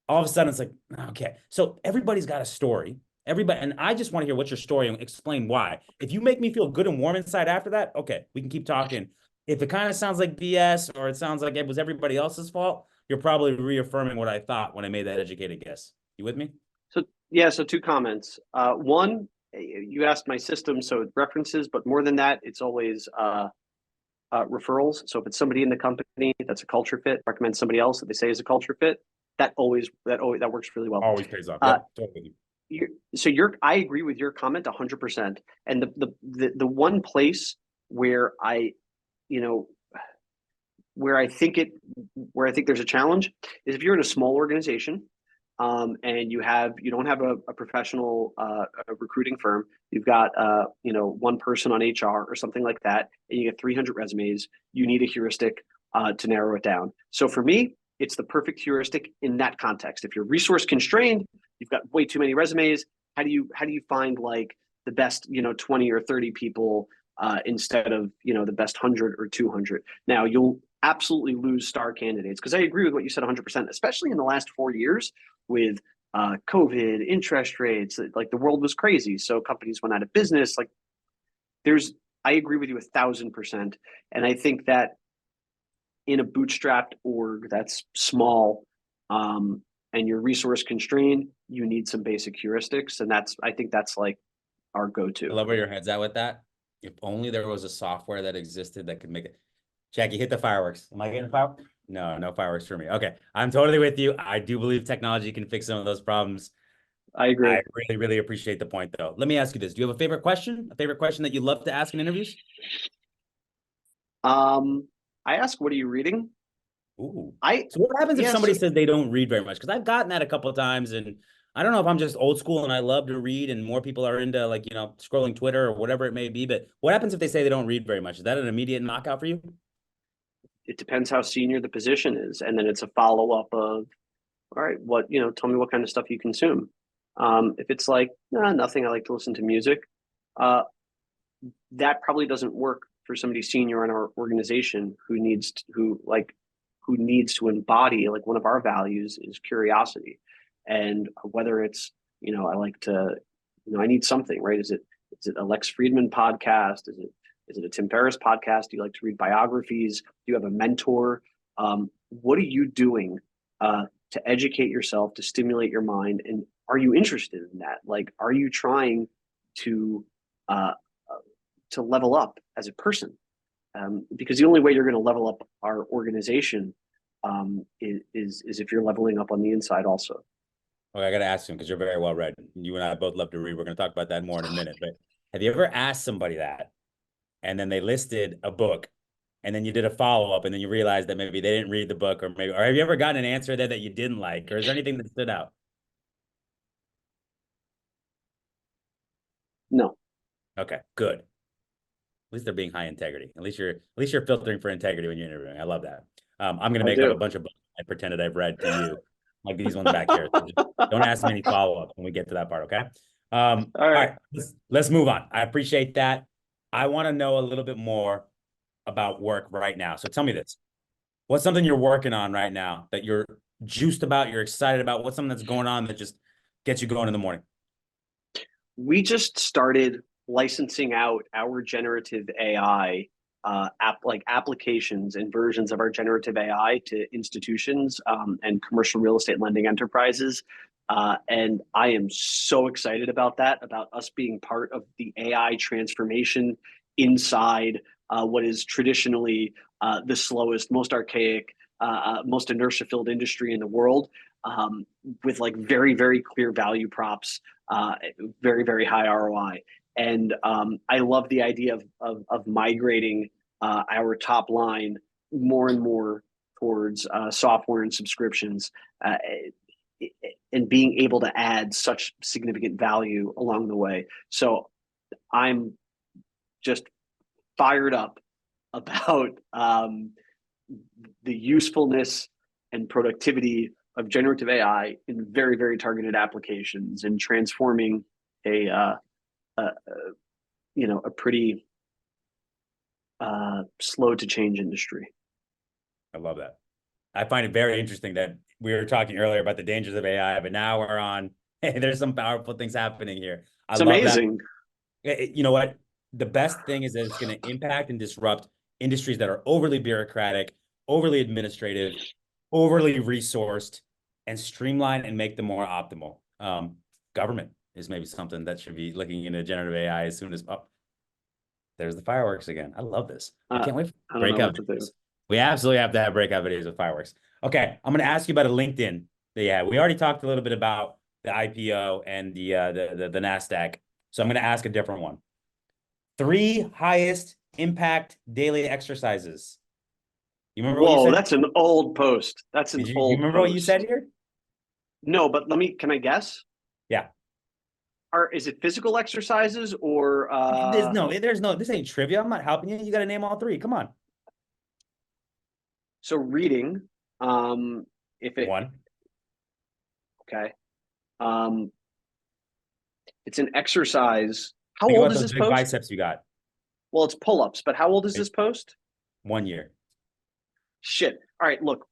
Speaker 1: All of a sudden, it's like, okay. So everybody's got a story. Everybody, and I just want to hear what's your story and explain why. If you make me feel good and warm inside after that, okay, we can keep talking. If it kind of sounds like BS or it sounds like it was everybody else's fault, you're probably reaffirming what I thought when I made that educated guess. You with me?
Speaker 2: So yeah, so two comments. One, you asked my system, so references, but more than that, it's always referrals. So if it's somebody in the company that's a culture fit, recommend somebody else that they say is a culture fit. That works really well.
Speaker 1: Always pays off. Yep, totally.
Speaker 2: I agree with your comment 100%. And the one place where you know, where I think there's a challenge is if you're in a small organization, and you don't have a professional a recruiting firm. You've got one person on HR or something like that, and you get 300 resumes. You need a heuristic to narrow it down. So for me, it's the perfect heuristic in that context. If you're resource constrained, you've got way too many resumes. How do you find like the best 20 or 30 people instead of the best 100 or 200? Now you'll absolutely lose star candidates because I agree with what you said 100%, especially in the last 4 years with COVID, interest rates, like the world was crazy. So companies went out of business. Like I agree with you 1,000%. And I think that in a bootstrapped org that's small, and you're resource constrained, you need some basic heuristics. And I think that's like our go-to.
Speaker 1: I love where your head's at with that. If only there was a software that existed that could make it. Jackie, hit the fireworks. Am I getting fireworks? No fireworks for me. Okay. I'm totally with you. I do believe technology can fix some of those problems.
Speaker 2: I agree.
Speaker 1: I really, really appreciate the point, though. Let me ask you this. Do you have a favorite question? A favorite question that you love to ask in interviews?
Speaker 2: I ask, what are you reading?
Speaker 1: Ooh. So what happens if somebody says they don't read very much? Because I've gotten that a couple of times, and I don't know if I'm just old school and I love to read and more people are into scrolling Twitter or whatever it may be. But what happens if they say they don't read very much? Is that an immediate knockout for you?
Speaker 2: It depends how senior the position is. And then it's a follow-up of, all right, tell me what kind of stuff you consume. If it's like, nothing, I like to listen to music, that probably doesn't work for somebody senior in our organization who needs to embody, like, one of our values is curiosity. And whether it's, I like to, I need something, right? Is it a Lex Friedman podcast? Is it a Tim Ferriss podcast? Do you like to read biographies? Do you have a mentor? What are you doing to educate yourself, to stimulate your mind? And are you interested in that? Like, are you trying to level up as a person? Because the only way you're going to level up our organization is if you're leveling up on the inside also.
Speaker 1: Okay, I got to ask him because you're very well read. You and I both love to read. We're going to talk about that more in a minute. But have you ever asked somebody that, and then they listed a book, and then you did a follow-up, and then you realized that maybe they didn't read the book, or have you ever gotten an answer there that you didn't like, or is there anything that stood out?
Speaker 2: No.
Speaker 1: Okay, good. At least they're being high integrity. At least you're filtering for integrity when you're interviewing. I love that. I'm going to make up a bunch of books I pretended I've read to you, like these ones back here. So don't ask me any follow-up when we get to that part, okay? All right. Let's move on. I appreciate that. I want to know a little bit more about work right now. So tell me this. What's something you're working on right now that you're juiced about, you're excited about? What's something that's going on that just gets you going in the morning?
Speaker 2: We just started licensing out our generative AI applications and versions of our generative AI to institutions and commercial real estate lending enterprises. And I am so excited about that, about us being part of the AI transformation inside what is traditionally the slowest, most archaic, most inertia-filled industry in the world, with like very, very clear value props, very, very high ROI. And I love the idea of migrating our top line more and more towards software and subscriptions, and being able to add such significant value along the way. So I'm just fired up about the usefulness and productivity of generative AI in very, very targeted applications and transforming a pretty slow to change industry.
Speaker 1: I love that. I find it very interesting that we were talking earlier about the dangers of AI, but now we're on, hey, there's some powerful things happening here.
Speaker 2: It's amazing.
Speaker 1: You know what? The best thing is that it's going to impact and disrupt industries that are overly bureaucratic, overly administrative, overly resourced, and streamline and make them more optimal. Government is maybe something that should be looking into generative AI as soon as there's the fireworks again. I love this. I can't wait for breakout videos. We absolutely have to have breakout videos with fireworks. Okay, I'm going to ask you about a LinkedIn. Yeah, we already talked a little bit about the IPO and the NASDAQ. So I'm going to ask a different one. 3 highest impact daily exercises. You remember what you said?
Speaker 2: That's an old post. That's an old
Speaker 1: you remember
Speaker 2: post.
Speaker 1: what you said here?
Speaker 2: No, but can I guess?
Speaker 1: Yeah.
Speaker 2: Is it physical exercises or
Speaker 1: there's no, this ain't trivia. I'm not helping you. You got to name all 3. Come on.
Speaker 2: So reading, if it
Speaker 1: 1.
Speaker 2: Okay. It's an exercise. How
Speaker 1: Think
Speaker 2: old
Speaker 1: about
Speaker 2: is
Speaker 1: those
Speaker 2: this
Speaker 1: big
Speaker 2: post?
Speaker 1: biceps you got.
Speaker 2: Well, it's pull-ups, but how old is this post?
Speaker 1: 1 year.
Speaker 2: Shit. All right, look.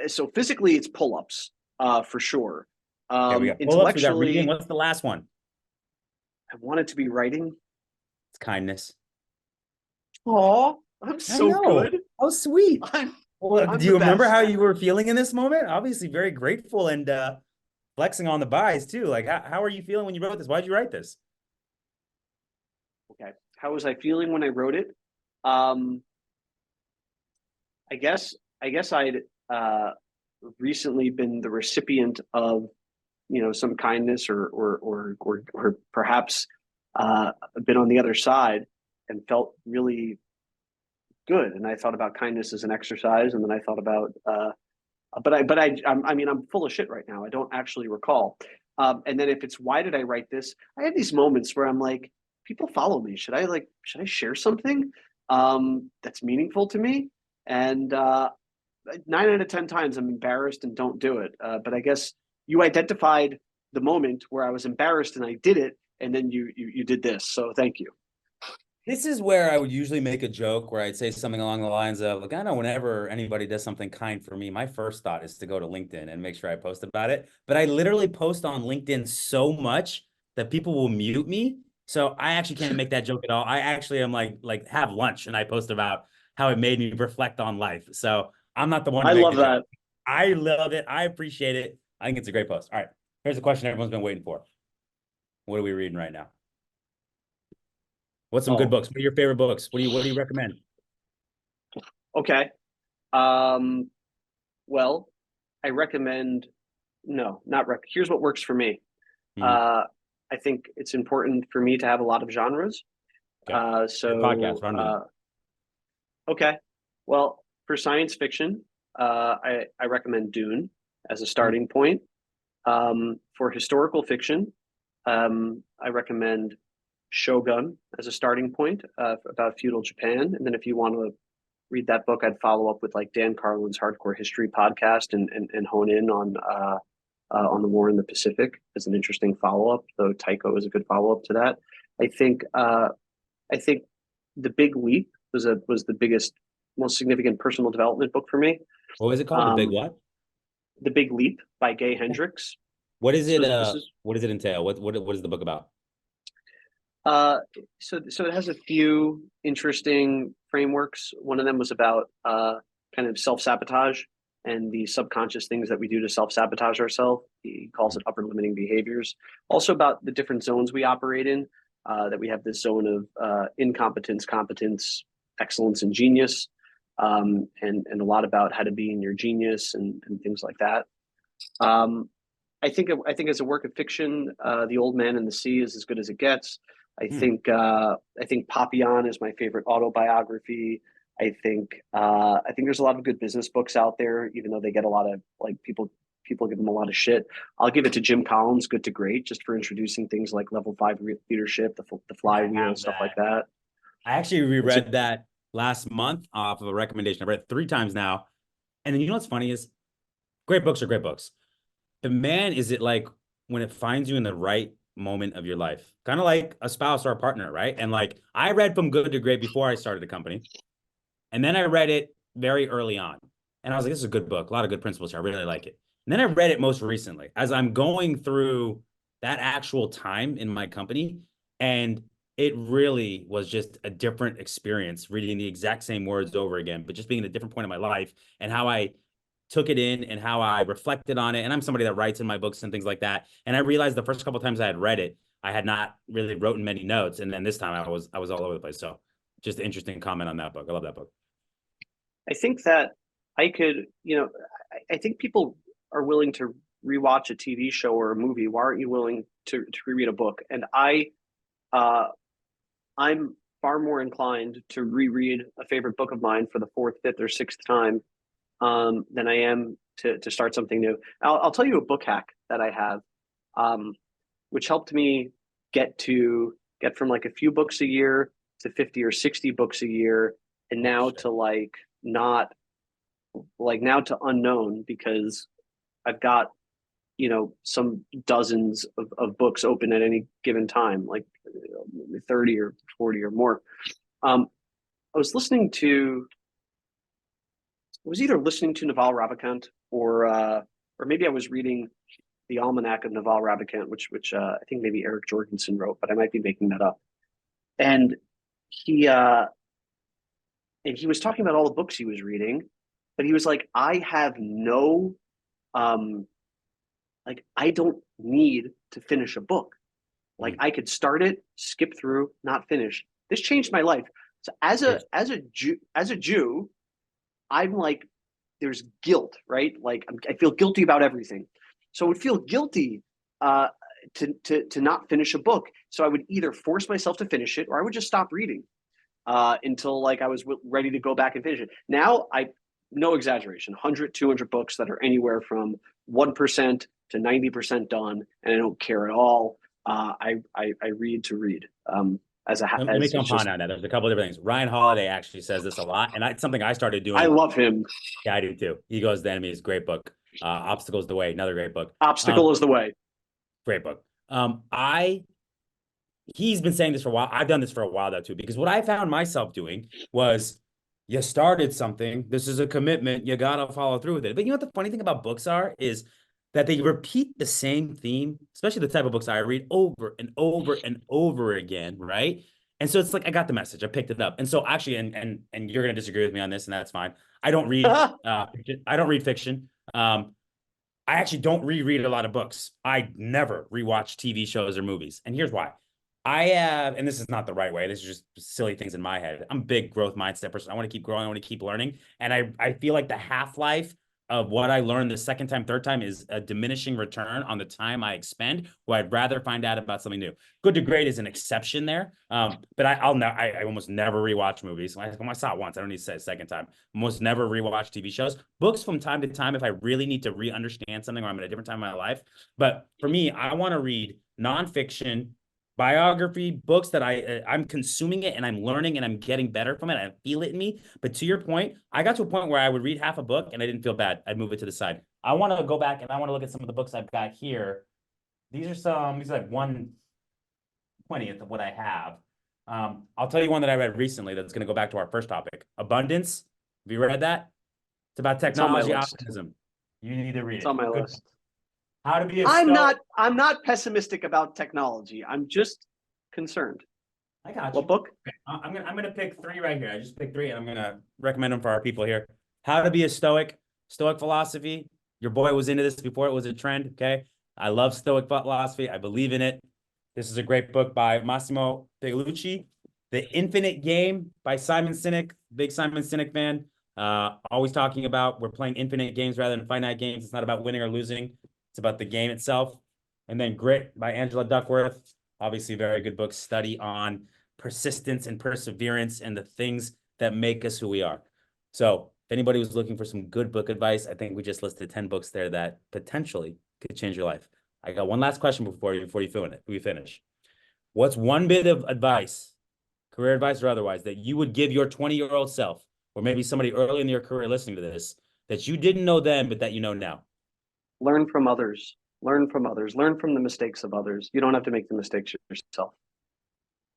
Speaker 2: So physically it's pull-ups, for sure.
Speaker 1: Okay, we got pull-ups, we got reading. What's the last one?
Speaker 2: I want it to be writing.
Speaker 1: It's kindness.
Speaker 2: Oh, I'm so good.
Speaker 1: Oh, sweet.
Speaker 2: I'm
Speaker 1: do you remember
Speaker 2: best.
Speaker 1: how you were feeling in this moment? Obviously very grateful and flexing on the buys too. Like, how are you feeling when you wrote this? Why'd you write this?
Speaker 2: Okay. How was I feeling when I wrote it? I guess I'd recently been the recipient of, some kindness or perhaps been on the other side and felt really good. And I thought about kindness as an exercise, and then I thought about I'm full of shit right now. I don't actually recall. And then if it's why did I write this? I have these moments where I'm like, people follow me. Should I share something that's meaningful to me? And 9 out of 10 times I'm embarrassed and don't do it. But I guess you identified the moment where I was embarrassed and I did it, and then you did this. So thank you.
Speaker 1: This is where I would usually make a joke where I'd say something along the lines of, like, I know whenever anybody does something kind for me, my first thought is to go to LinkedIn and make sure I post about it. But I literally post on LinkedIn so much that people will mute me. So I actually can't make that joke at all. I actually am like have lunch and I post about how it made me reflect on life. So I'm not the one to
Speaker 2: I
Speaker 1: make
Speaker 2: love
Speaker 1: the
Speaker 2: that.
Speaker 1: joke. I love it. I appreciate it. I think it's a great post. All right. Here's a question everyone's been waiting for. What are we reading right now? What's some good books? What are your favorite books? What do you recommend?
Speaker 2: Okay. Well, I recommend here's what works for me. I think it's important for me to have a lot of genres.
Speaker 1: Okay. Podcast,
Speaker 2: okay. Well, for science fiction, I recommend Dune as a starting point. For historical fiction, I recommend Shogun as a starting point, about feudal Japan. And then if you want to read that book, I'd follow up with like Dan Carlin's Hardcore History podcast and hone in on the war in the Pacific as an interesting follow up. Though Tycho is a good follow up to that. I think The Big Leap was the biggest most significant personal development book for me.
Speaker 1: What was it called? The Big
Speaker 2: Um,
Speaker 1: what?
Speaker 2: The Big Leap by Gay Hendricks.
Speaker 1: What is it?
Speaker 2: So this is
Speaker 1: What does it entail? What is the book about?
Speaker 2: uh, so it has a few interesting frameworks. One of them was about kind of self-sabotage and the subconscious things that we do to self-sabotage ourselves. He calls it upper limiting behaviors. Also about the different zones we operate in. That we have this zone of incompetence, competence, excellence, and genius, and a lot about how to be in your genius and things like that. Um, I think as a work of fiction, The Old Man and the Sea is as good as it gets.
Speaker 1: Hmm.
Speaker 2: I think Papillon is my favorite autobiography. I think there's a lot of good business books out there, even though they get a lot of like people give them a lot of shit. I'll give it to Jim Collins, Good to Great, just for introducing things like level 5 leadership, the
Speaker 1: I
Speaker 2: flywheel,
Speaker 1: have
Speaker 2: stuff like
Speaker 1: that.
Speaker 2: that.
Speaker 1: I actually
Speaker 2: It's a
Speaker 1: reread that last month off of a recommendation. I've read it 3 times now. And then you know what's funny is great books are great books. But man, is it like when it finds you in the right moment of your life, kind of like a spouse or a partner, right? And like I read From Good to Great before I started the company. And then I read it very early on. And I was like, this is a good book, a lot of good principles here. I really like it. And then I read it most recently as I'm going through that actual time in my company. And it really was just a different experience reading the exact same words over again, but just being at a different point in my life and how I took it in and how I reflected on it. And I'm somebody that writes in my books and things like that. And I realized the first couple of times I had read it, I had not really written many notes. And then this time I was all over the place. So just an interesting comment on that book. I love that book.
Speaker 2: I think that I could, I think people are willing to rewatch a TV show or a movie. Why aren't you willing to reread a book? And uh, I'm far more inclined to reread a favorite book of mine for the fourth, fifth, or sixth time than I am to start something new. I'll tell you a book hack that I have, um, which helped me get from like a few books a year to 50 or 60 books a year, and
Speaker 1: Oh,
Speaker 2: now
Speaker 1: shit.
Speaker 2: to not now to unknown because I've got some dozens of books open at any given time, like 30 or 40 or more. Um, I was listening to I was either listening to Naval Ravikant or maybe I was reading the Almanac of Naval Ravikant, which I think maybe Eric Jorgensen wrote, but I might be making that up. And he uh, and he was talking about all the books he was reading, but he was like, I have no um, I don't need to finish a book. Like
Speaker 1: Mm.
Speaker 2: I could start it, skip through, not finish. This changed my life. So
Speaker 1: Yes.
Speaker 2: as a Jew, I'm like, there's guilt, right? Like I feel guilty about everything. So I would feel guilty uh, to not finish a book. So I would either force myself to finish it, or I would just stop reading until like I was ready to go back and finish it. Now I, no exaggeration, 100, 200 books that are anywhere from 1% to 90% done, and I don't care at all. I read to read.
Speaker 1: Let me
Speaker 2: As it's
Speaker 1: compound
Speaker 2: just
Speaker 1: on that. There's a couple of different things. Ryan Holiday actually says this a lot, and it's something I started
Speaker 2: I
Speaker 1: doing.
Speaker 2: love him.
Speaker 1: Yeah, I do too. Egos the Enemy is a great book. Obstacles the Way, another great book.
Speaker 2: Obstacle is the way.
Speaker 1: Great book. I he's been saying this for a while. I've done this for a while though too, because what I found myself doing was you started something. This is a commitment. You gotta follow through with it. But you know what the funny thing about books are is that they repeat the same theme, especially the type of books I read over and over and over again, right? And so it's like I got the message. I picked it up. And so actually, and you're gonna disagree with me on this, and that's fine. I don't read I don't read fiction. I actually don't reread a lot of books. I never rewatch TV shows or movies. And here's why. I have, and this is not the right way. This is just silly things in my head. I'm a big growth mindset person. I want to keep growing. I want to keep learning. And I feel like the half-life of what I learned the second time, third time is a diminishing return on the time I expend, where I'd rather find out about something new. Good to Great is an exception there. But I almost never rewatch movies. I saw it once. I don't need to say it a second time. Almost never rewatch TV shows. Books from time to time if I really need to re-understand something or I'm in a different time in my life. But for me, I want to read nonfiction, biography, books that I'm consuming it and I'm learning and I'm getting better from it. I feel it in me. But to your point, I got to a point where I would read half a book and I didn't feel bad. I'd move it to the side. I want to go back and I want to look at some of the books I've got here. These are like 1/20th of what I have. I'll tell you one that I read recently that's going to go back to our first topic. Abundance Have you read that? It's about
Speaker 2: It's on my
Speaker 1: technology
Speaker 2: list.
Speaker 1: optimism. You need to read
Speaker 2: It's
Speaker 1: it.
Speaker 2: on my
Speaker 1: Good.
Speaker 2: list.
Speaker 1: How to be a
Speaker 2: I'm
Speaker 1: stoic.
Speaker 2: not I'm not pessimistic about technology. I'm just concerned.
Speaker 1: I got
Speaker 2: What
Speaker 1: you.
Speaker 2: book?
Speaker 1: Okay, I'm gonna pick three right here. I just picked three, and I'm gonna recommend them for our people here. How to be a Stoic, Stoic philosophy. Your boy was into this before it was a trend. Okay, I love Stoic philosophy. I believe in it. This is a great book by Massimo Pigliucci. The Infinite Game by Simon Sinek. Big Simon Sinek fan. Always talking about we're playing infinite games rather than finite games. It's not about winning or losing. It's about the game itself. And then Grit by Angela Duckworth. Obviously, very good book. Study on persistence and perseverance and the things that make us who we are. So if anybody was looking for some good book advice, I think we just listed 10 books there that potentially could change your life. I got one last question before we finish. What's one bit of advice, career advice or otherwise, that you would give your 20-year-old self, or maybe somebody early in your career listening to this, that you didn't know then, but that you know now?
Speaker 2: Learn from others. Learn from others. Learn from the mistakes of others. You don't have to make the mistakes yourself.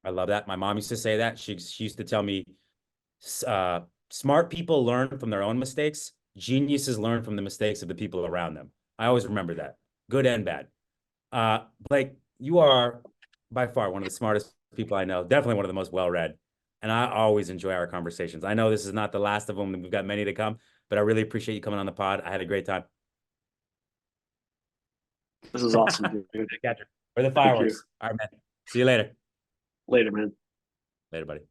Speaker 1: I love that. My mom used to say that. She used to tell me, smart people learn from their own mistakes. Geniuses learn from the mistakes of the people around them. I always remember that, good and bad. Blake, you are by far one of the smartest people I know, definitely one of the most well-read. And I always enjoy our conversations. I know this is not the last of them. We've got many to come, but I really appreciate you coming on the pod. I had a great time.
Speaker 2: This is awesome, dude.
Speaker 1: Catcher. For the
Speaker 2: Thank you.
Speaker 1: fireworks. All right, man. See you later.
Speaker 2: Later, man.
Speaker 1: Later, buddy.